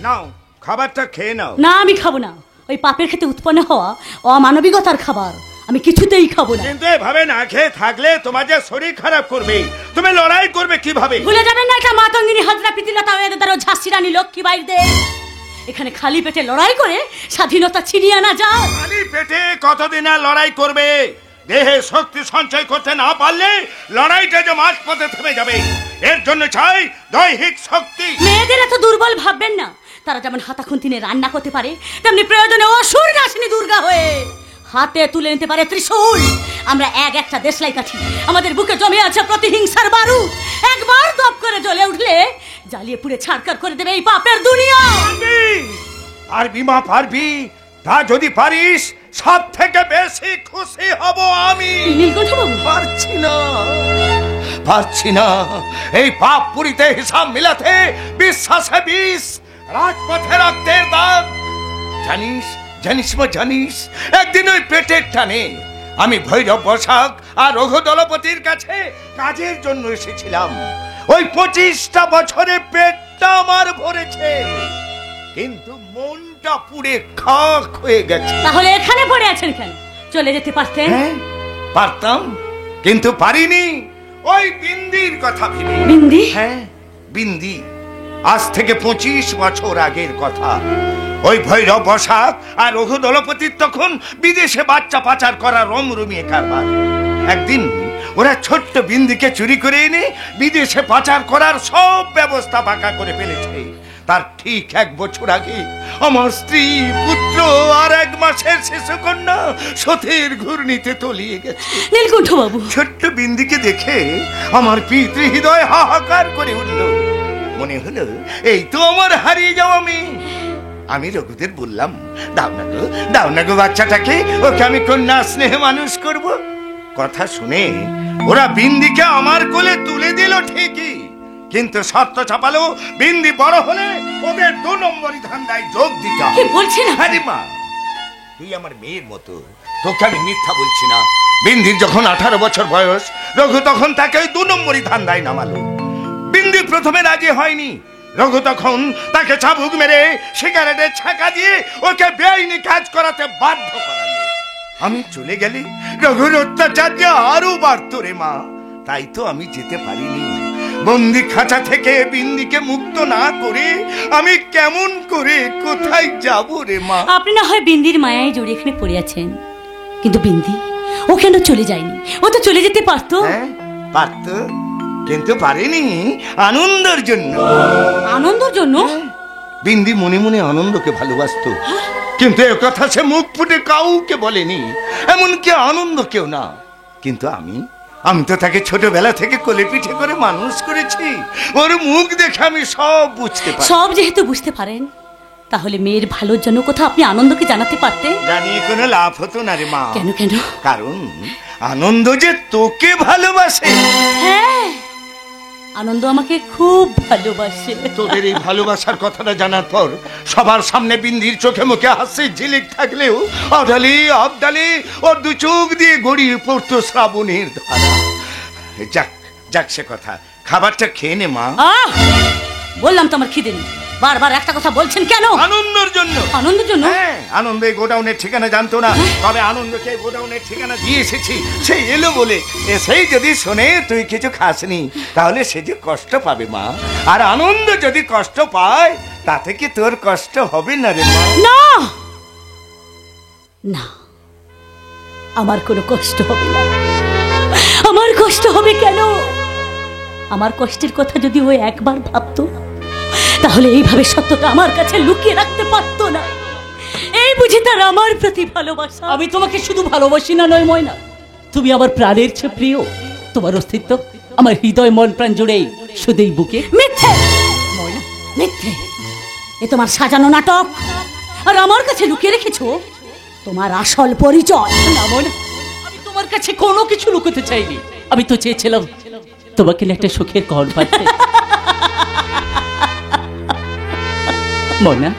নাও খাবারটা খেয়ে নাও। না আমি খাবো না, ওই পাপের খেতে উৎপন্ন হওয়া অমানবিকতার খাবার আমি কিছুতেই খাবো না। কিন্তু এভাবে না খেয়ে থাকলে তোমার যে শরীর খারাপ করবে, তুমি লড়াই করবে কিভাবে? ভুলে যাবেন না এটা মাতঙ্গিনী হাজরা প্রীতিলতা ওদের ঝাঁসি রানী লক্ষ্মীবাঈর দেশ। এখানে খালি পেটে লড়াই করে স্বাধীনতা ছিনিয়ে আনা যায়। খালি পেটে কতদিন আর লড়াই করবে? দেহে শক্তি সঞ্চয় করতে না পারলে লড়াইটা যে মাঝপথে থেমে যাবে। এর জন্য চাই দৈহিক শক্তি। মেয়েদের এত দুর্বল ভাববেন না। তারা যেমন হাতাখুন্তিনে রান্না করতে পারে, তেমনি প্রয়োজনে অসুর নাশিনী দুর্গা হয়ে হাতে তুলে নিতে পারে ত্রিশূল। আমরা একটা দেশলাই কাঠি, আমাদের বুকে জমে আছে প্রতিহিংসার বারুদ। একবার দপ করে জ্বলে উঠলে জ্বালিয়ে পুড়ে ছাড়খাড় করে দেবে এই পাপের দুনিয়া। পারবি মা, পারবি। তা যদি পারিস সব থেকে বেশি খুশি হব আমি। পারছি না এই পাপ পুরিতে হিসাব মিলাতে। বিশ্বাসে বিষ, রাজপথে রক্তের দাগ। জানিস মা, জানিস একদিন ওই পেটের টানে আমি ভৈরব বসাক আর রঘু দলপতির কাছে কাজের জন্য এসেছিলাম। ওই 25টা বছরে পেটটা আমার ভরেছে, কিন্তু মনটা পুড়ে খাক হয়ে গেছে। তাহলে এখানে পড়ে আছেন কেন? চলে যেতে পারতেন। হ্যাঁ পারতাম, কিন্তু পারিনি। ওই বিন্দির কথা ভেবে। বিন্দি? হ্যাঁ বিন্দি। আজ থেকে 25 বছর আগের কথা। ওই ভৈরব বসাক আর রঘু দলপতির তখন বিদেশে বাচ্চা পাচার করা রমরমিয়ে কারবার। একদিন ওরা ছোট্ট বিন্দিকে চুরি করে এনে বিদেশে পাচার করার সব ব্যবস্থা পাকা করে ফেলেছে। তার ঠিক 1 বছর আগে আমার স্ত্রী, পুত্র আর 1 মাসের শিশুকন্যা সতের ঘূর্ণিতে তলিয়ে গেছে। নীলকণ্ঠ বাবু, ছোট্ট বিন্দিকে দেখে আমার পিতৃ হৃদয় হাহাকার করে উঠল। মনে হলো এই তো আমার হারিয়ে যাওয়া মেয়ে। আমি রঘুদের বললাম, দাও না গো বাচ্চাটাকে, ওকে আমি কন্যা স্নেহে মানুষ করব। কথা শুনে ওরা বিন্দিকে আমার কোলে তুলে দিল ঠিকই, কিন্তু শর্ত চাপালো বিন্দি বড় হলে ওদের 2 নম্বরই ধান্দায় যোগ দিতে হবে। কি বলছেন? আরে মা, তুই আমার মেয়ের মতো, তোকে আমি মিথ্যা বলছি না। বিন্দির যখন 18 বছর বয়স, রঘু তখন তাকে ওই 2 নম্বরই ধান্দায় নামালো। বিন্দি প্রথমে রাজি হয়নি। রঘু তখন তাকে চাবুক মেরে সিগারেটের ছাকা দিয়ে ওকে বেআইনি কাজ করাতে বাধ্য করালো। আমি চলে গেলে রঘুর অত্যাচার যে আরো বাড়তো রে মা। তাই তো আমি যেতে পারিনি। বন্দি খাঁচা থেকে বিন্দিকে মুক্ত না করে আমি কেমন করে কোথায় যাব রে মা? আপনি না হয় বিন্দির মায়ায় জড়িয়ে এখানে পড়ে আছেন, কিন্তু বিন্দি ও কেন চলে যায়নি? ও তো চলে যেতে পারতো। হ্যাঁ পারতো, কিন্তু পারেনি আনন্দের জন্য। আনন্দের জন্য? বিন্দি মনে মনে আনন্দকে ভালোবাসতো, কিন্তু এ কথা সে মুখ ফুটে কাউকে বলেনি, এমনকি আনন্দকেও না। কিন্তু আমি তো তাকে ছোটবেলা থেকে কোলে পিঠে করে মানুষ করেছি। ওর মুখ দেখে আমি সব বুঝতে পারি। সব যেহেতু বুঝতে পারেন, তাহলে মেয়ের ভালোর জন্য কোথাও আপনি আনন্দকে জানাতে পারতেন। জানিয়ে কোনো লাভ হতো না রে মা। কেন? কারণ আনন্দ যে তোকে ভালোবাসে। হ্যাঁ, আনন্দ আমাকে খুব ভালোবাসে। তোদের এই ভালোবাসার কথাটা জানার পর সবার সামনে বিন্দির চোখে মুখে হাসির ঝিলিক থাকলেও আবদালি ওর 2 চোখ দিয়ে গড়িয়ে পড়তো শ্রাবণের ধারা। যাক সে কথা, খাবারটা খেয়ে নে মা। বললাম তো আমার খিদে নেই। বারবার একটা কথা বলছেন কেন? আনন্দের জন্য। আনন্দের জন্য? হ্যাঁ, আনন্দ এই গোডাউনের ঠিকানা জানতো না, তবে আনন্দকে গোডাউনের ঠিকানা দিয়ে এসেছি। সে এলো বলে এসেই যদি শোনে তুই কিছু খাসনি, তাহলে সে যে কষ্ট পাবে মা। আর আনন্দ যদি কষ্ট পায়, তাতে কি তোর কষ্ট হবে না রে মা? না, আমার কোনো কষ্ট হবে না। আমার কষ্ট হবে কেন? আমার কষ্টের কথা যদি ও একবার ভাবতো, তাহলে এইভাবে সত্যটা আমার কাছে লুকিয়ে রাখতে পারতো না। এই বুঝি তার আমার প্রতি ভালোবাসা। আমি তোমাকে শুধু ভালোবাসি না নয় ময়না, তুমি আমার প্রাণের চেয়ে প্রিয়। তোমার অস্তিত্ব আমার হৃদয় মন প্রাণ জুড়েই শুধুই বুকে। মিথ্যে ময়না, মিথ্যে। এ তোমার সাজানো নাটক, আর আমার কাছে লুকিয়ে রেখেছো তোমার আসল পরিচয়। না ময়না, আমি তোমার কাছে কোনো কিছু লুকোতে চাইনি। আমি তো চেয়েছিলাম তোমাকে একটা সুখের ঘর পাতে। ময়না,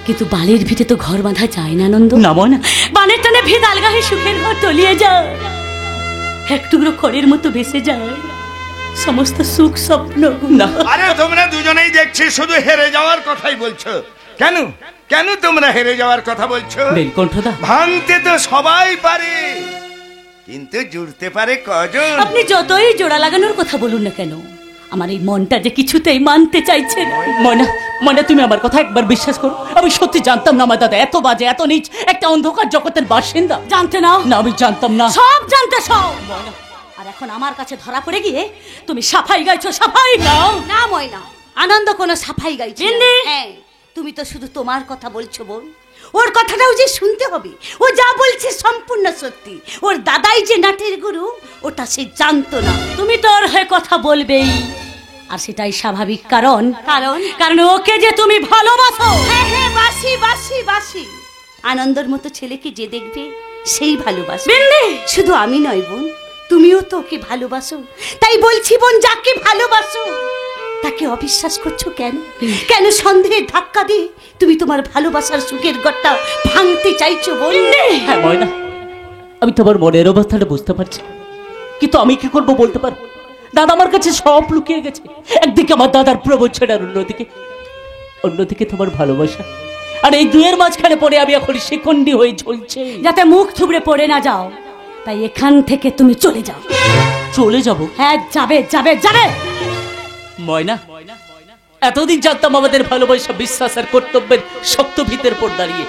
কিন্তু বালির ভিটে তো ঘর বাঁধা যায় না আনন্দ। না ময়না, বানের টানে ভিত আলগা হয়ে সুখের ঘর তলিয়ে যায়, এক টুকরো খড়ের মতো ভেসে যায়। সমস্ত সুখ স্বপ্ন না আরে তোমরা দুজনেই দেখছি শুধু হেরে যাওয়ার কথাই বলছো। কেন কেন তোমরা হেরে যাওয়ার কথা বলছো? নীলকণ্ঠদা, ভাঙতে তো সবাই পারে, কিন্তু জুড়তে পারে কজন? আপনি যতই জোড়া লাগানোর কথা বলুন না কেন, আমার এই মনটা যে কিছুতেই মানতে চাইছে না। ময়না ময়না, তুমি আমার কথা একবার বিশ্বাস করো, আমি সত্যি জানতাম না আমার দাদা এত বাজে, এত নীচ, একটা অন্ধকার জগতের বাসিন্দা। জানতে না? না, আমি জানতাম না। সব জানতে সব। আর এখন আমার কাছে ধরা পড়ে গিয়ে তুমি সাফাই গাইছো, সাফাই গাও। না ময়না, আনন্দ কোনো সাফাই গাইছে না। বিন্দি! হ্যাঁ, তুমি তো শুধু তোমার কথা বলছো বোন, ওর কথাটাও যে শুনতে হবে। ও যা বলছে সম্পূর্ণ সত্যি। ওর দাদাই যে নাটের গুরু, ওটা সে জানতো না। তুমি তো ওর হয়ে কথা বলবেই, আর সেটাই স্বাভাবিক। কারণ কারণ কারণ ওকে যে তুমি ভালোবাসো। হ্যাঁ হ্যাঁ, বাসি বাসি বাসি। আনন্দর মতো ছেলেকে যে দেখবে সেই ভালোবাসে। বিন্দি! শুধু আমি নয় বোন, তুমিও তো ওকে ভালোবাসো। তাই বলছি বোন, যাকে ভালোবাসো তাকে অবিশ্বাস করছো কেন? কেন সন্দেহের ধাক্কা দিয়ে তুমি তোমার ভালোবাসার সুখের ঘরটা ভাঙতে চাইছো বোন? হ্যাঁ ময়না, আমি তোমার মনের অবস্থাটা বুঝতে পারছি, কিন্তু আমি কি করবো বলতে পারবো। দাদা আমার কাছে সব লুকিয়ে গেছে। একদিকে আমার দাদার প্রবচন, আর অন্যদিকে তোমার ভালোবাসা। আর এই দুয়ের মাঝখানে পড়ে আমি এখন শিখণ্ডী হয়ে ঝুলছে। যাতে মুখ থুবড়ে পড়ে না যাও, তাই এখান থেকে তুমি চলে যাও। চলে যাবো? হ্যাঁ, যাবে যাবে যাবে। ময়না, এতদিন জানতাম আমাদের ভালোবাসা বিশ্বাস আর কর্তব্যের শক্ত ভিতের পর দাঁড়িয়ে,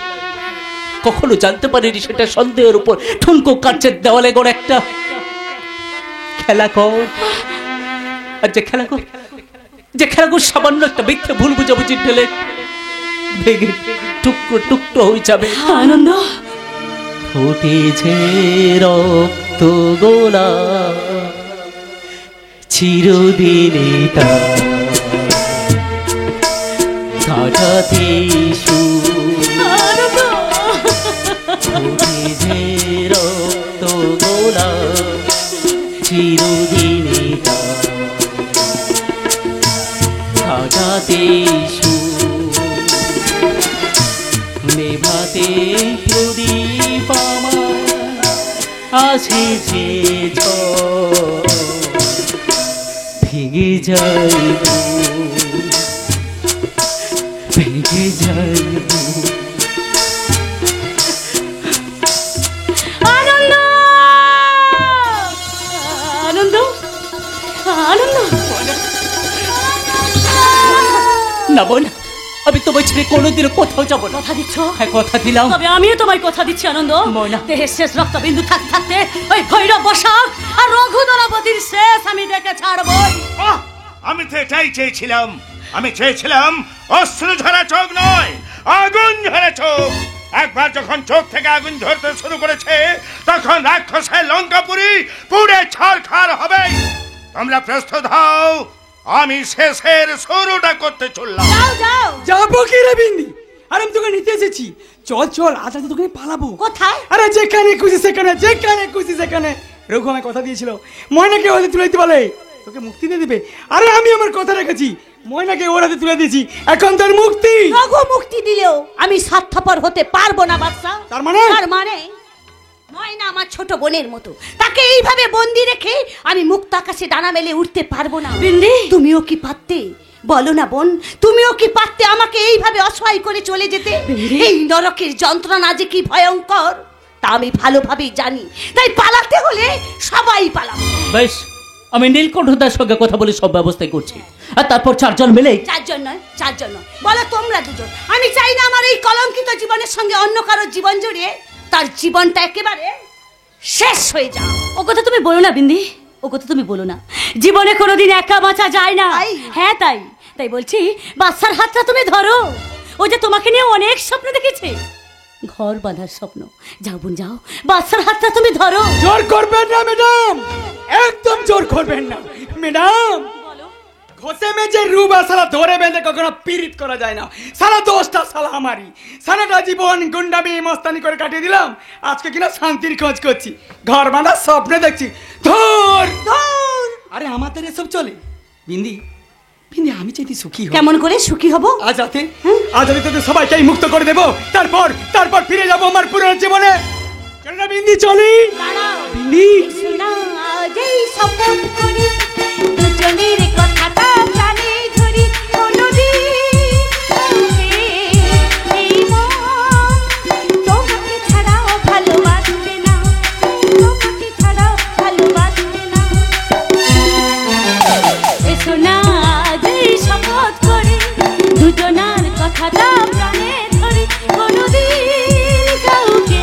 কখনো জানতে পারিনি সেটা সন্দেহের উপর ঠুনকো কাচের দেওয়ালে গড় একটা খেলা কর। আর যে খেলা কর সামান্য একটা মিথ্যে ভুল বুঝাবুঝি ঢেলে ভেঙে টুকরো টুকরো হয়ে যাবে। আনন্দ, ফুটেছে রক্ত গোলা চিরদিনে তা কাটাতে আনন্দ, ফুটেছে রক্ত গোলা চিরদিনে তা কাটাতে নেভাতে প্রদীপ আমার আসেছে ভেঙে যাইব, ভেঙে যাইব। আনন্দ, আনন্দ, আনন্দ। না বোন, আমি তোমার ছেড়ে কোনোদিনও কোথাও যাবো না। কথা দিচ্ছ? হ্যাঁ, কথা দিলাম। তবে আমিও তোমায় কথা দিচ্ছি আনন্দ, ময়না। দেহের শেষ রক্তবিন্দু থাকতে থাকতে ওই ভৈরব বসাক আর রঘুদলপতির শেষ আমি দেখে ছাড়বই। আহ! আমি তো এটাই চেয়েছিলাম। আমি চেয়েছিলাম অস্ত্র ঝরা চোখ নয়, আগুন ঝরা চোখ। একবার যখন চোখ থেকে আগুন ঝরতে শুরু করেছে, তখন রাক্ষসের লঙ্কাপুরি পুড়ে ছারখার হবে। তোমরা প্রস্তুত হও, আমি শেষের শুরুটা করতে চললাম। যাও যাও। যাবো কি রে বিন্দি? আরে আমি তোকে নিতে এসেছি। চল চল, আজ রাতে তোকে পালাবো। কোথায়? আরে যেখানে খুশি সেখানে, যেখানে খুশি সেখানে। রঘু আমায় কথা দিয়েছিল, ময়নাকে ওদের তুলে দিতে বলে তোকে মুক্তি দিয়ে দিবে। আরে আমি আমার কথা রেখেছি, ময়নাকে ওর হাতে তুলে দিয়েছি, এখন তোর মুক্তি। রঘু মুক্তি দিলেও আমি স্বার্থপর হতে পারবো না বাদশা। তার মানে? তার মানে ময়না আমার ছোট বোনের মতো, তাকে এইভাবে বন্দি রেখে আমি মুক্ত আকাশে ডানা মেলে উঠতে পারবো না। বিন্দি! তুমিও কি পারতে? বলো না বোন, তুমিও কি পারতে আমাকে এইভাবে অসহায় করে চলে যেতে? এই নরকের যন্ত্রণা যে কি ভয়ঙ্কর তা আমি ভালোভাবেই জানি, তাই পালাতে হলে সবাই পালাবো। বেশ, আমি নীলকণ্ঠদার সঙ্গে কথা বলে সব ব্যবস্থাই করছি, আর তারপর চারজন মিলেই। চারজন নয়, চারজন নয়, বলো তোমরা দুজন। আমি চাই না আমার এই কলঙ্কিত জীবনের সঙ্গে অন্য কারোর জীবন জড়িয়ে তার জীবনটা একেবারে শেষ হয়ে যাও। ও কথা তুমি বলো না বিন্দি, ও কথা তুমি বলো না। জীবনে কোনোদিন একা বাঁচা যায় না। তাই? হ্যাঁ তাই বলছি, বাচ্চার হাতটা তুমি ধরো। ও যে তোমাকে নিয়ে অনেক স্বপ্ন দেখেছে, ঘর বাঁধার স্বপ্ন। যাও বোন যাও, বাচ্চার হাতটা তুমি ধরো। জোর করবেন না ম্যাডাম, একদম জোর করবেন না ম্যাডাম। ঘষে মেজে রুবা সালা ধরে বেঁধে কখনো পীড়িত করা যায় না। সারা দোষটা সালা আমারই। সারাটা জীবন গুন্ডামি মস্তানি করে কাটিয়ে দিলাম, আজকে কিনা শান্তির খোঁজ করছি, ঘর বাঁধার স্বপ্নে দেখছি। ধর ধর। আরে আমাদের এসব চলে বিন্দি? বিন্দি, আমি চাইতে সুখী হব। কেমন করে সুখী হব? আজ রাতে তোদের সবাইকেই মুক্ত করে দেবো, তারপর ফিরে যাবো আমার পুরনো জীবনে। চল না বিন্দি, চলি। দাঁড়াও, বিন্দি, শোনা আজ এই শপথ করি, দুজনের কথাটা প্রাণে ধরি কোনদিন কাউকে এই মন তোমাকে ছাড়াও ভালোবাসবে না, তোমাকে ছাড়াও ভালোবাসবে না। এসো না যে শপথ করে দুজনার কথাটা প্রাণে ধরি কোনদিন কাউকে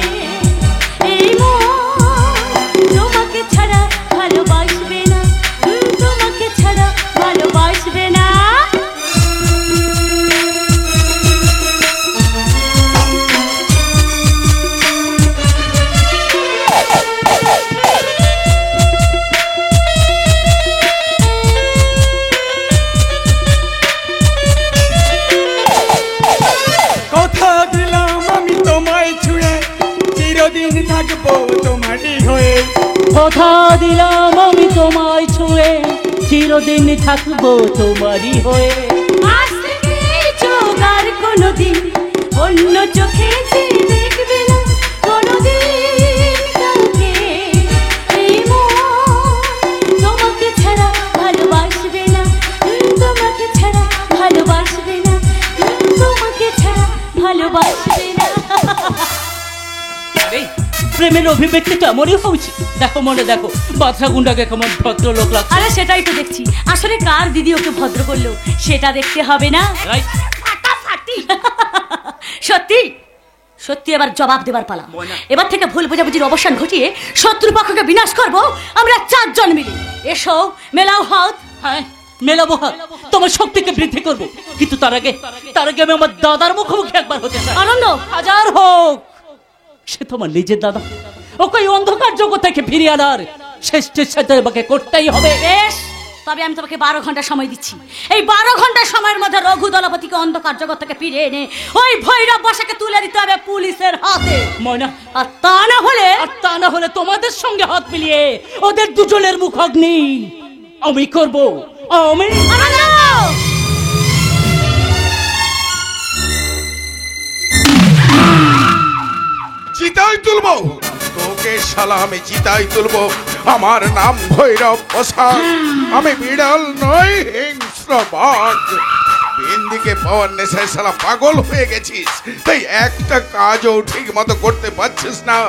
এই মন তোমাকে ছাড়া ভালোবাসবে না, তোমাকে ছাড়া ভালোবাসবে না। কথা দিলাম আমি তোমায় ছুঁয়ে চিরদিন থাকবো তোমারই হয়ে। কথা দিলাম আমি তোমায় ছুঁয়ে চিরদিন থাকবো তোমারই হয়ে। আজ থেকে চোখ আর কোনোদিন অন্য চোখে চেয়ে দেখবে না কোনোদিন কাউকে এই মন তোমাকে ছাড়া ভালোবাসবে না, তোমাকে ছাড়া ভালোবাসবে না, তোমাকে ছাড়া ভালোবাসবে না। আরে, প্রেমের অভিব্যক্তি তো এমনই হচ্ছে। দেখো মনে দেখো বাদশা গুন্ডাকে কেমন ভদ্রলোক লাগছে। আরে সেটাই তো দেখছি, আসলে কার দিদি ওকে ভদ্র করলো সেটা দেখতে হবে না। রাইট। ফাটাফাটি। সত্যি সত্যি এবার জবাব দেবার পালা। এবার থেকে ভুল বোঝাবুঝির অবসান ঘটিয়ে শত্রুপক্ষকে বিনাশ করব আমরা 4 জন মিলে। এসো মেলাও হাত। হ্যাঁ মেলাবো হাত, তোমার শক্তিকে বৃদ্ধি করবো, কিন্তু তার আগে আমি আমার দাদার মুখোমুখি একবার হতে চাই। আনন্দ হাজার হোক সে তোমার নিজের দাদা, ওকে এই অন্ধকার জগৎ থেকে ফিরিয়ে আনার শেষ চেষ্টা আমাকে করতেই হবে। বেশ, তবে আমি তোমাকে 12 ঘন্টা সময় দিচ্ছি। এই 12 ঘন্টা সময়ের মধ্যে রঘু দলপতিকে অন্ধকার জগৎ থেকে ফিরিয়ে এনে ওই ভৈরব বসাকে তুলে দিতে হবে পুলিশের হাতে। ময়না, আর তা না হলে তোমাদের সঙ্গে হাত মিলিয়ে ওদের দুজনের মুখ অগ্নি আমি করব। আমি আনন্দ! চিতাই তুলবো তোকে শালা, আমি চিতাই তুলবো। আমার নাম ভৈরব প্রসাদ, আমি বিড়াল নই, হিংস্র বাঘ। বিন্দিকে পাওয়ার নেশায় শালা পাগল হয়ে গেছিস, তাই একটা কাজও ঠিক মতো করতে পারছিস না।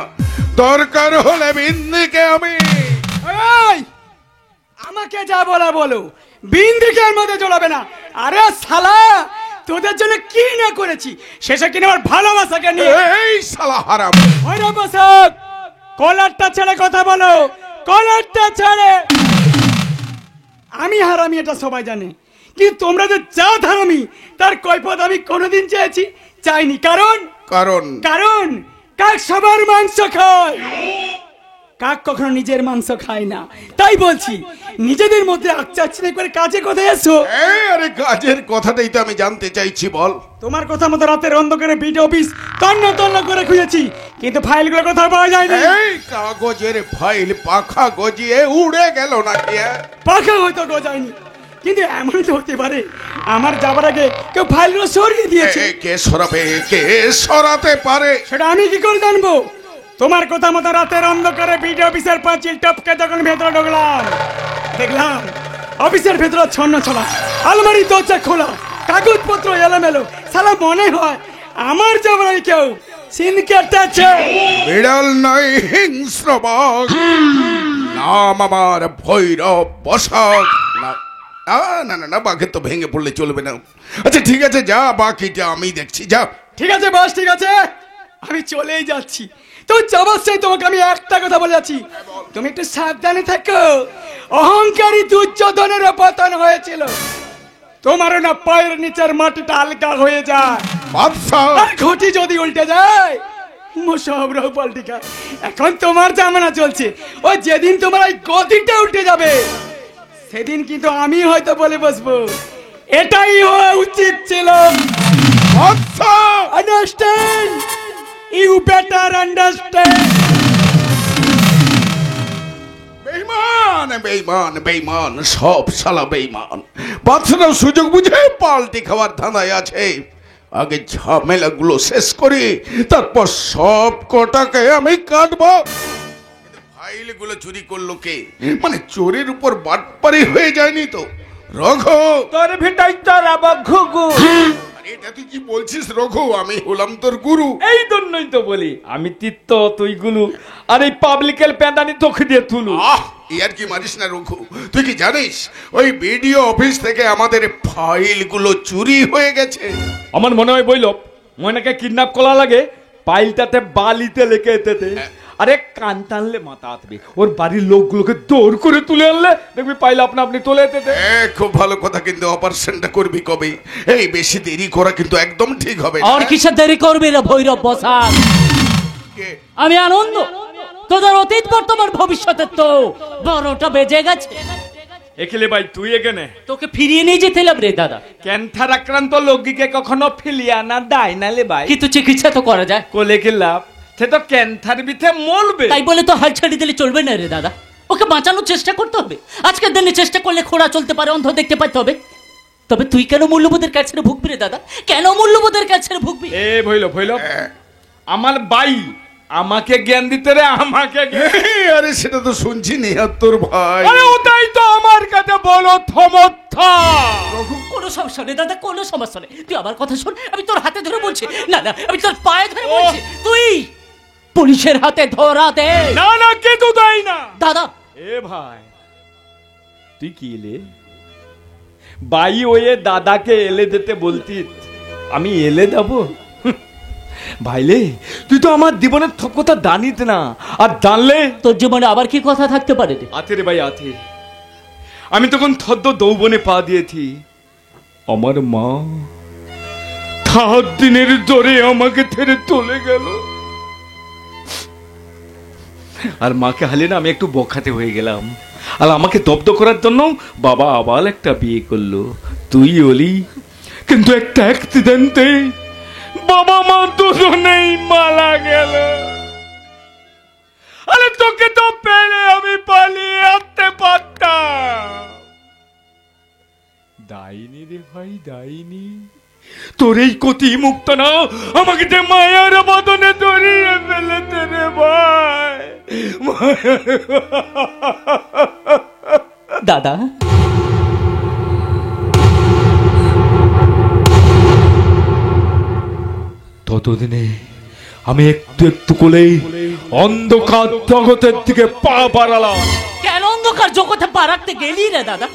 দরকার হলে বিন্দিকে আমি এই, আমাকে যা বলা বলো, বিন্দিকের মধ্যে জড়াবে না। আরে শালা, তোদের জন্য কি না করেছি, শেষে কিনে আমার ভালোবাসাকে নিয়ে। এই শালা হারাম। ভৈরব প্রসাদ, কলারটা ছেড়ে কথা বলো, কলারটা ছেড়ে। আমি হারামি এটা সবাই জানে, কিন্তু তোমরা যে যা হারামি তার কৈফিয়ত আমি কোনোদিন চেয়েছি চাইনি। কারণ কারণ কারণ কাক সবার মাংস খায়, কাক কখনো নিজের মাংস খায় না। তাই বলছি, নিজেদের মধ্যে আকচাচনে করে কাজে কোথায় এসো। আরে কাজের কথাটাই তো আমি জানতে চাইছি, বল। তোমার কথা মতো রাতের অন্ধকারে বিডি অফিস তন্ন তন্ন করে খুঁজেছি, কিন্তু ফাইলগুলো কোথাও পাওয়া যায়নি। এই কাগজের ফাইল পাখা গজিয়ে উড়ে গেল নাকি? পাখা হয়তো গজায়নি, কিন্তু এমন তো হতে পারে আমার যাবার আগে কেউ ফাইলগুলো সরিয়ে দিয়েছে। কে সরাবে, কে সরাতে পারে? সেটা আমি কি করে জানবো? তোমার কথা মতো রাতের অন্ধকারে বিডি অফিসের পাঁচিল টপকে যখন ভেতরে ঢুকলাম, দেখলাম অফিসের ভেতরে ছন্ন ছড়া, আলমারি দরজা খোলা, কাগজপত্র এলোমেলো। সালা মনে হয় আমার যাবার কেউ সিন কেটেছে। বিড়াল নয়, হিংস্র বাঘ। নাম আমার ভৈরব বসাক। না না না না, বাঘের তো ভেঙে পড়লে চলবে না। আচ্ছা ঠিক আছে, যা, বাকিটা আমি দেখছি, যা। ঠিক আছে বস, ঠিক আছে, আমি চলেই যাচ্ছি। তো যাবার চাই তোমাকে আমি একটা কথা বলে যাচ্ছি, তুমি একটু সাবধানে থাকো। অহংকারী দুর্যোধনের পতন হয়েছিল, তোমারও না পায়ের নিচের মাটিটা হালকা হয়ে যায়। বাদশা, আর ঘটি যদি উল্টে যায় মুসহবরাও পাল্টে যায়। এখন তোমার জামানা চলছে, ও যেদিন তোমার এই গদিটা উল্টে যাবে সেদিন কিন্তু আমি হয়তো বলে বসবো এটাই হওয়া উচিত ছিল। বাদশা, আন্ডারস্ট্যান্ড, ইউ বেটার আন্ডারস্ট্যান্ড। বেঈমান বেঈমান বেঈমান, সব শালা বেঈমান। বাদশারাও সুযোগ বুঝে পাল্টি খাওয়ার ধাঁধায় আছে। আগে ঝামেলাগুলো শেষ করি, তারপর সব কটাকে আমি কাটবো। ফাইলগুলো চুরি করলো কে? মানে চোরের উপর বাটপারি হয়ে যায়নি তো? রঘু, তোর ভিটাই তোর আবার ঘুঘু। আরে এটা তুই কি বলছিস রঘু? আমি হলাম তোর গুরু। এই জন্যই তো বলি আমি তিত্ত তুই গুলু, আর এই পাবলিকের প্যাদানি তোকে দিয়ে তুলু। ইয়ার কি মারিস না রঘু? তুই কি জানিস ওই বিডিও অফিস থেকে আমাদের ফাইলগুলো চুরি হয়ে গেছে? আমার মনে হয় বইল ময়নাকে কিডন্যাপ করা লাগে, পাইলটাতে বালিতে লেখে এতেতে। আরে কান টানলে মাথা আসবে, ওর বাড়ির লোকগুলোকে দৌড় করে তুলে আনলে দেখবি পাইল আপনা আপনি তুলে এতেতে। খুব ভালো কথা, কিন্তু অপারেশনটা করবি কবে? এই বেশি দেরি করা কিন্তু একদম ঠিক হবে না। আর কিসের দেরি করবি রে ভৈরব বসাক? আমি আনন্দ তোদের অতীত বর্তমান ভবিষ্যতের তো 12টা বেজে গেছে। একেলে ভাই তুই এখানে তোকে ফিরিয়ে নিয়ে যেতে এলাম রে দাদা। ক্যান্সার আক্রান্ত লোককে কখনো ফিলিয়ে আনা দেয় না লে ভাই। কিন্তু চিকিৎসা তো করা যায়। কোলে কি লাভ? সে তো ক্যান্সার বিথে মরবে। তাই বলে তো হাল ছেড়ে দিলে চলবে না রে দাদা, ওকে বাঁচানোর চেষ্টা করতে হবে। আজকের দিনে চেষ্টা করলে খোড়া চলতে পারে, অন্ধ দেখতে পাইতে হবে। তবে তুই কেন মূল্যবোধের কাছে ভুগবি রে দাদা? কেন মূল্যবোধের কাছে ভুগবি? এ ভইল আমার ভাই আমাকে জ্ঞান দিতে রে, আমাকে আরে সেটা তো শুনছি নিহাত তোর ভাই। আরে ওটাই তো আমার কাছে বলো থমথা। কোনো সমস্যা নেই দাদা, কোনো সমস্যা নেই। তুই আমার কথা শোন, আমি তোর হাতে ধরে বলছি। না না, আমি তোর পায়ে ধরে বলছি, তুই পুলিশের হাতে ধরা দে। না না, কে তো দেই না দাদা। এ ভাই তুই কি এলে ভাই ওয়ে দাদাকে এলে দিতে বলতি, আমি এলে দেবো? ভাইলে তুই তো আমার জীবনের সব কথা জানিস না, আর জানলে তোর জীবনে আবার কি কথা থাকতে পারে রে? আতে রে ভাই আতে। আমি তখন থদ্দ দৌবনে পা দিয়েছি, আমার মা 7 দিনের জ্বরে আমাকে ছেড়ে চলে গেল। আর মাকে হালে না আমি একটু বখাতে হয়ে গেলাম, আর আমাকে দব্দ করার জন্য বাবা আবার একটা বিয়ে করলো, তুই ওলি। কিন্তু একটা অ্যাক্সিডেন্টে বাবা মা দুজনেই মারা গেল। আরে তোকে তো পেলে আমি পালিয়ে আসতে পারতাম। দাইনি রে ভাই দাইনি, তোর এই কতি মুক্ত না আমাকে যে মায়ার বদনে ধরিয়ে ফেলেছে রে ভাই। দাদা ততদিনে আমি একটু একটু করে অন্ধকার জগতের দিকে পা বাড়ালাম। কেন অন্ধকার জগতে পা রাখতে গেলি রে দাদা?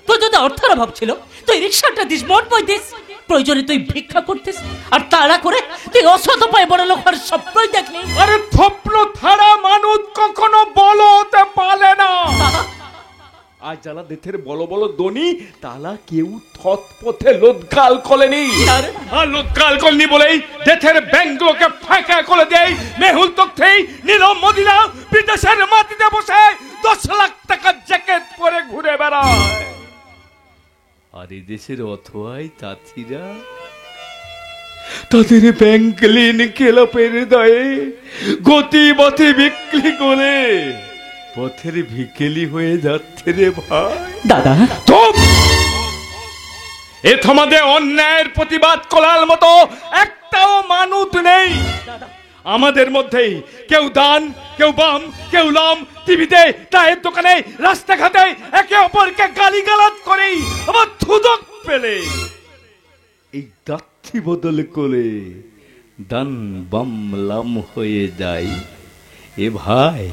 তোর যদি অর্থের অভাব ছিল তুই রিক্সাটা দিস, মোট বই দিস, প্রয়োজনে তুই ভিক্ষা করতিস, আর তাড়া করে তুই অসৎ উপায় বড় লোক হওয়ার স্বপ্নই দেখলি। আরে স্বপ্ন ছাড়া মানুষ কখনো বড় হতে পারে না। আজ যারা দেশের বড় বড় ধনী তারা কেউ থত পথে লোদগাল করেনি, আর লোদগাল করেনি বলেই দেশের ব্যাংকগুলোকে ফাঁকা করে দেয়। মেহুল তথ্যেই নীরব মদিনা বিদেশের মাটিতে বসে 10 লাখ টাকার জ্যাকেট পরে ঘুরে বেড়ায়। আর এই দেশের অথয়াই চাচিরা তাদের ব্যাংক ঋণ খেলাপের দায়ে গতি পথে বিক্রি করে পথের ভিকেলি হয়ে যাচ্ছে রে ভাই। দাদা এ তোমাদের অন্যায়ের প্রতিবাদ করার মতো একটাও মানুষ নেই আমাদের মধ্যেই। কেউ দান, কেউ বাম, কেউ লাম, টিভিতে, চায়ের দোকানে, রাস্তাঘাটে একে অপরকে গালিগালাজ করেই আবার সুযোগ পেলে এই দাত্রী বদল করে দান বাম লাম হয়ে যায়। এ ভাই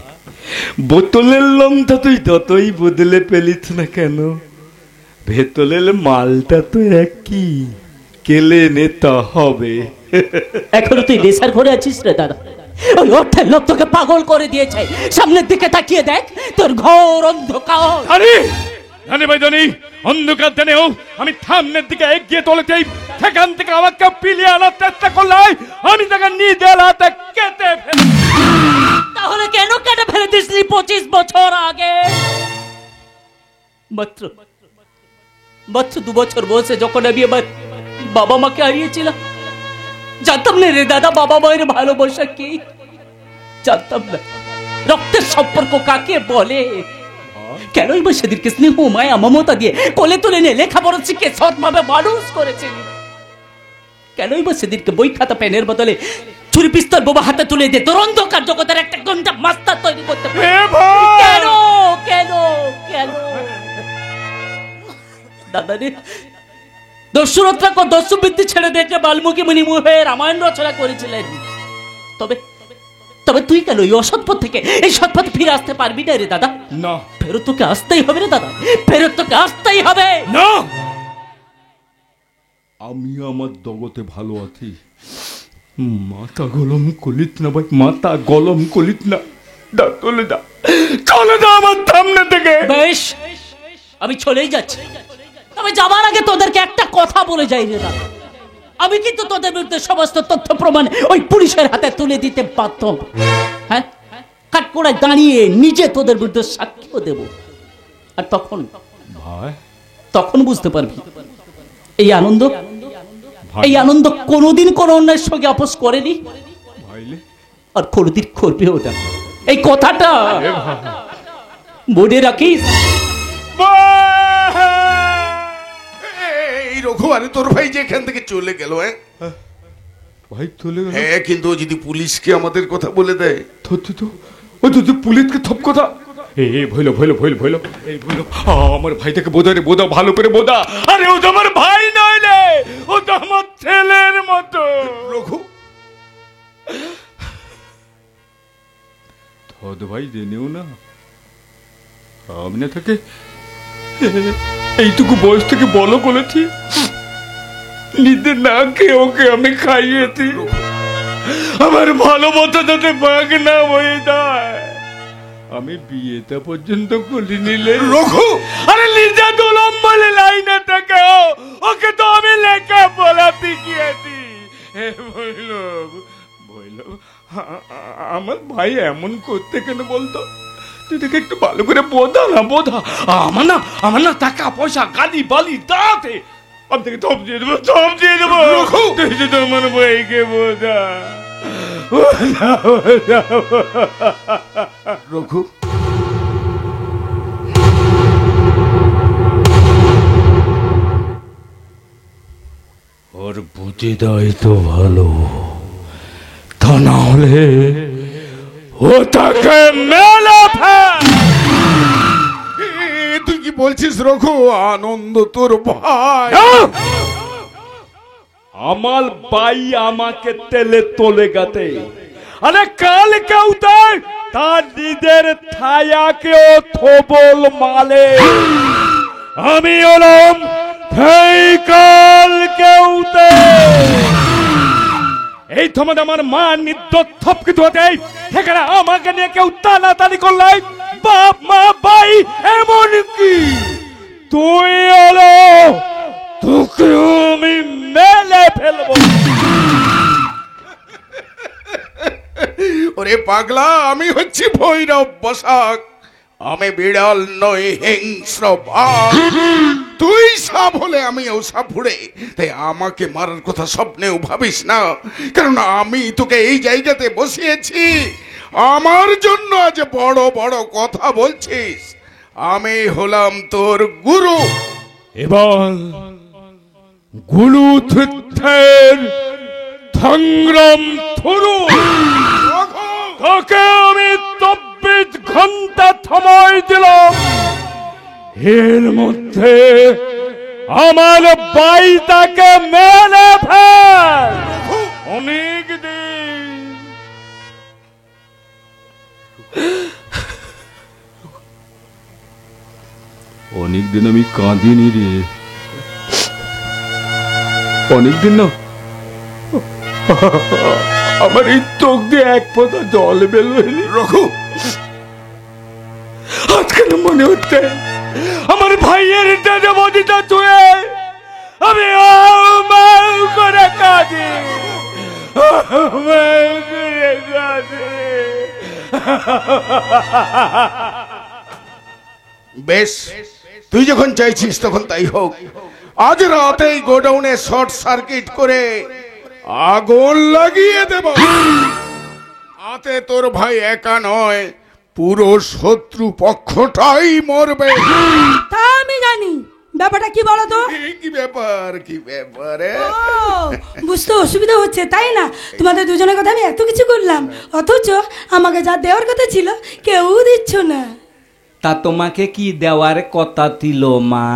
বোতলের লংটা তুই ততই বদলে পেলিস না কেন, ভেতলের মালটা তো একই, কেলে নেতা হবে। এখনো তুই নেশার ঘরে আছিস রে দাদা? ওই অর্থের লোক তোকে পাগল করে দিয়েছে। সামনের দিকে তাকিয়ে দেখ, তোর ঘর অন্ধকার। আরে জানি ভাই জানি, অন্ধকার জানেও আমি সামনের দিকে এগিয়ে চলেছি। সেখান থেকে আমাকে পিলিয়ে আনার চেষ্টা করলে আমি তাকে নিজের হাতে কেটে ফেলি। তাহলে কেন কেটে ফেলে দিসনি 25 বছর আগে? মাত্র 2 বছর বয়সে যখন আমি আমার বাবা মাকে হারিয়েছিলাম, জানতাম না রে দাদা বাবা মায়ের ভালোবাসা কি, জানতাম না রক্তের সম্পর্ক কাকে বলে। কেনই বা সেদিনকে স্নেহ মায়া মমতা দিয়ে কোলে তুলে নিয়ে লেখাপড়া শিখে সৎভাবে মানুষ করেছেন। কেনই বা সেদিনকে বই খাতা পেনের বদলে ছুরি পিস্তল বোমা হাতে তুলে দিয়ে তোর অন্ধকার জগতের একটা ঘন্টা মাস্টার তৈরি করতে পারে? কেন কেন কেন দাদা রে, দস্যুরত্রা দস্যুবৃত্তি ছেড়ে দেখে বাল্মীকি মুনি হয়ে রামায়ণ রচনা করেছিলেন। তবে তবে তুই কেন এই অসৎপথ থেকে এই সৎপথে ফিরে আসতে পারবি না রে দাদা? না ফেরত তোকে আসতেই হবে রে দাদা, ফেরত তোকে আসতেই হবে। না, আমি আমার জগতে ভালো আছি। মাথা গলম কলিত না ভাই, মাথা গলম কলিত না। দা চলে যা, চলে যা আমার সামনে থেকে। বেশ, আমি চলেই যাচ্ছি। তবে যাবার আগে তোদেরকে একটা কথা বলে যাই রে দাদা, আমি কিন্তু তোদের বিরুদ্ধে সমস্ত তথ্য প্রমাণ ওই পুলিশের হাতে তুলে দিতে বাধ্য হব। হ্যাঁ, কাঠগড়ায় দাঁড়িয়ে নিজে তোদের বিরুদ্ধে সাক্ষ্য দেব। আর তখন বুঝতে পারবি এই আনন্দ, এই আনন্দ কোনোদিন কোনো অন্যায়ের সঙ্গে আপোষ করেনি, আর কোনোদিন করবেও না। এই কথাটা মনে রাখিস। এই রঘু, আরে তোর ভাই যে এখান থেকে চলে গেল। ভাই চলে গেল? হ্যাঁ, কিন্তু ও যদি পুলিশকে আমাদের কথা বলে দেয় তো ও যদি পুলিশকে থপ কথা আমার ভাইটাকে বোধা ভালো করে বোধা। আরে ও তো আমার ভাই নইলে, ও তো আমার ছেলের মতো। রঘু থদ ভাই জেনেও না আমি না থাকে এইটুকু বয়স থেকে বলো করেছি, নিজে না খেয়ে ওকে আমি খাইয়েছি। আমার ভালোবাসা যাতে বাঘ না হয়ে যায়, আমি বিয়েটা পর্যন্ত করি নিলে। রঘু, আরে লিজা দুলম বলে লাইনে থেকে ওকে তো আমি লেখা বলা শিখিয়েছি। আমার ভাই এমন করতে কেন বলতো? তুই দেখে একটু ভালো করে বোঝা না, বোঝা। আমার না টাকা পয়সা গাড়ি বালি দাঁতে আমি থেকে থপ দিয়ে দেবো। তুই যদি আমার ভাইকে বোঝা। রঘু, ওর বুঝে দেয় তো ভালো, তা না হলে ও তাকে মেলা ফেল। তুই কি বলছিস রঘু? আনন্দ তোর ভাই? আমার ভাই আমাকে তেলে তোলে গেতে, আরে কাল কেউ তার নিজের ছায়াকেও থবল মালে। আমি হলাম সেই কাল কেউ। এই তোমার আমার মা নির্দোষ সব কিছু হতে, সেখানে আমাকে নিয়ে কেউ টানাটানি করলে বাপ মা ভাই এমন কি তুই হলো, তোকে আমি মেলে ফেলবো। ওরে পাগলা, আমি হচ্ছি ভৈরব বসাক, আমি বিড়াল নই, হিংস্র বাঘ। তুই সাপ হলে আমিও সাপ ফুড়ে, তাই আমাকে মারার কথা স্বপ্নেও ভাবিস না, কারণ আমি তোকে এই জায়গাতে বসিয়েছি। আমার জন্য আজ বড় বড় কথা বলছিস? আমি হলাম তোর গুরু, এবং গুরু থিত্তের সংগ্রাম থুরু। তোকে আমি 24 ঘন্টা সময় দিলাম, এর মধ্যে আমার বাইটাকে মেলে ফেল। অনেক দিন আমি কাঁদিনি রে, অনেকদিন না আমার এই চোখ দিয়ে এক ফোঁটা জল বেরোয়নি। রঘু, আজকে মনে হচ্ছে আমার ভাইয়ের বদিটা ছুঁয়ে আমি করে কাঁদি, বেশ, তুই যখন চাইছিস তখন তাই হোক। আজ রাতেই গোডাউনে শর্ট সার্কিট করে আগুন লাগিয়ে দেব। আতে তোর ভাই একা নয়, পুরো শত্রু পক্ষটাই মরবে। তা আমি জানি, ব্যাপারটা কি বলো তো? কি ব্যাপার, কি ব্যাপারে? ও, বুঝতে অসুবিধা হচ্ছে তাই না? তোমাদের দুজনের কথা আমি এত কিছু করলাম, অথচ আমাকে যা দেওয়ার কথা ছিল কেউ দিচ্ছ না। তা তোমাকে কি দেওয়ার কথা দিল মা?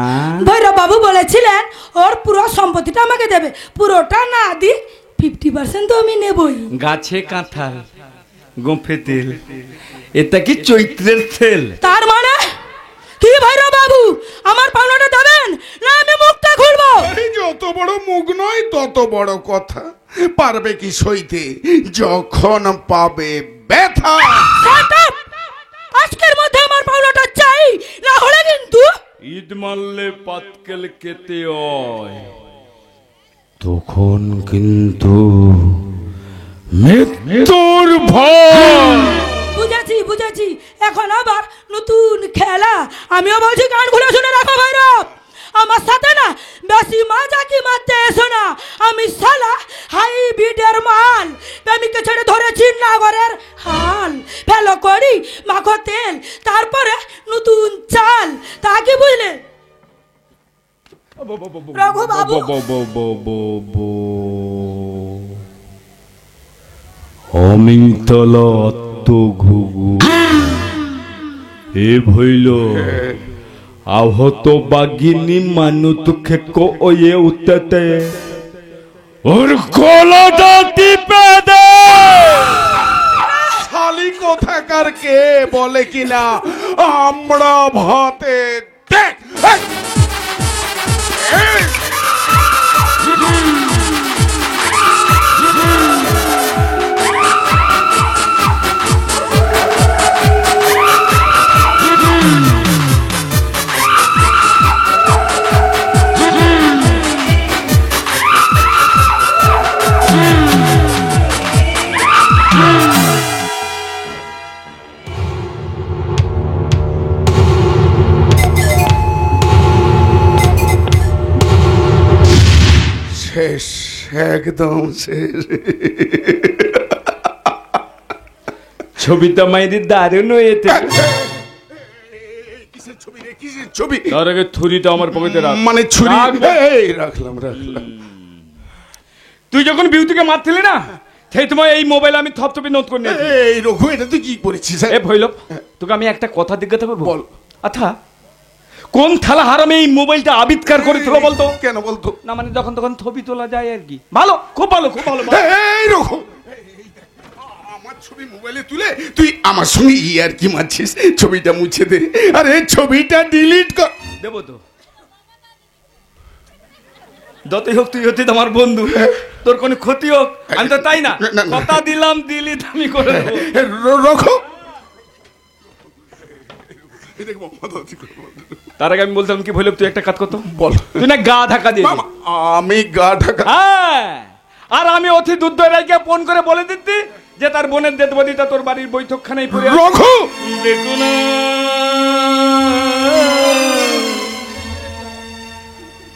ভৈরব বাবু বলেছিলেন ওর পুরো সম্পত্তিটা আমাকে দেবে, পুরোটা না দি 50% তো আমি নেবই। গাছে কাঁঠাল, গোঁফে তেল, এটা কি চৈত্রের তেল? তার মানে কি ভৈরব বাবু, আমার পাওনাটা দেবেন না আমি মুখটা খুলবো? যত বড় মুখ নয় তত বড় কথা। পারবে কি সইতে যখন পাবে ব্যথা? Shut up! আজকের মধ্যে আমার পাওনাটা চাই, না হলে কিন্তু ঈদ মারলে পাতকেল কেটে হয়, তখন কিন্তু মৃত্যুর ভয়। বুঝেছি বুঝেছি, এখন আবার নতুন খেলা। আমিও বলছি কান খুলে শুনে রাখো ভৈরব, আমার সাথে না বেশি মাজাকি মারতে এসো না। আমি শালা হাইব্রিডের মাল, প্রেমিককে ছেড়ে ধরেছি নাগরের হাল। ফেলো করি মাখো তেল, তারপরে নতুন চাল, তা কি বুঝলে রঘু বাবু? অমিতল ঘুঘু এ ভইল আহত বাগিনী মানুত খেকো ওয়ে উত্তেতে ওর গলাটা টিপে দে। শালি কোথাকার কে বলে কিনা আমরা ভাতে দেখ। শেষ, একদম শেষ। ছবিটা মাইরি দারুণ হয়েছে। কিসের ছবি রে, কিসের ছবি? তার আগে ছুরিটা আমার পকেটে রাখ। মানে ছুরি? রাখ। এই রাখলাম রাখলাম। তুই যখন বিউটিকে মারছিলি না, সেই তোমার এই মোবাইল আমি থপথপে নোট করে নিয়েছি। এই রঘু, এটা তুই কি করেছিস? এ ভৈরব, তোকে আমি একটা কথা জিজ্ঞাসা করবো? বল। আচ্ছা, কোন থালা হারামে এই মোবাইলটা আবিষ্কার করেছিল বলতো? কেন বলতো? না মানে যখন তখন ছবি তোলা যায় আর কি। ভালো, খুব ভালো, খুব ভালো। এই রঘু, আমার ছবি মোবাইলে তুলে তুই আমার সঙ্গে আর কি মারছিস? ছবিটা মুছে দে। আরে ছবিটা ডিলিট কর। দেবো তো, যতই হোক তুই হচ্ছে আমার বন্ধু, তোর কোনো ক্ষতি হোক আমি তো তাই না, কথা দিলাম ডিলিট আমি করে দেবো। রঘু, তার আগে আমি বলতাম কি ভৈরব, তুই একটা কাজ করতো বল। তুই না গা ঢাকা দিয়ে। আমি গা ঢাকা? হ্যাঁ, আর আমি অতি দুধ রাইকে ফোন করে বলে দিতি যে তার বোনের ডেড বডিটা তোর বাড়ির বৈঠকখানায় পড়ে আছে। রঘু, দেখো না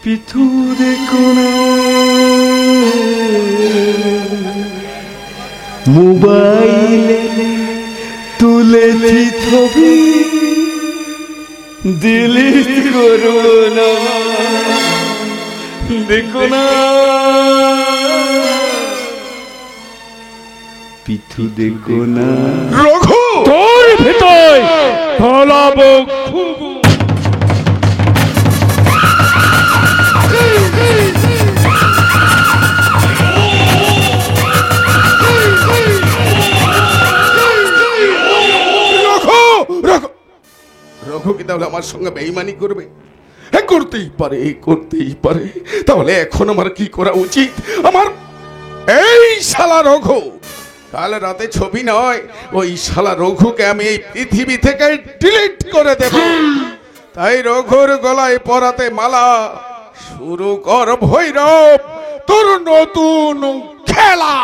পিথু, দেখো না মোবাইলে তুলেছি ছবি, ডিলিট করো না, দেখো না পিথু, দেখো না। রঘু, তোর ভেতর ফলাবো খুব। রঘু কি তাহলে আমার সঙ্গে বেঈমানি করবে? হ্যাঁ, করতেই পারে, করতেই পারে। তাহলে এখন আমার কি করা উচিত? আমার এই শালা রঘু কাল রাতে ছবি নয়, ওই শালা রঘুকে আমি এই পৃথিবী থেকে ডিলিট করে দেব। তাই রঘুর গলায় পরাতে মালা, শুরু কর ভৈরব তোর নতুন খেলা।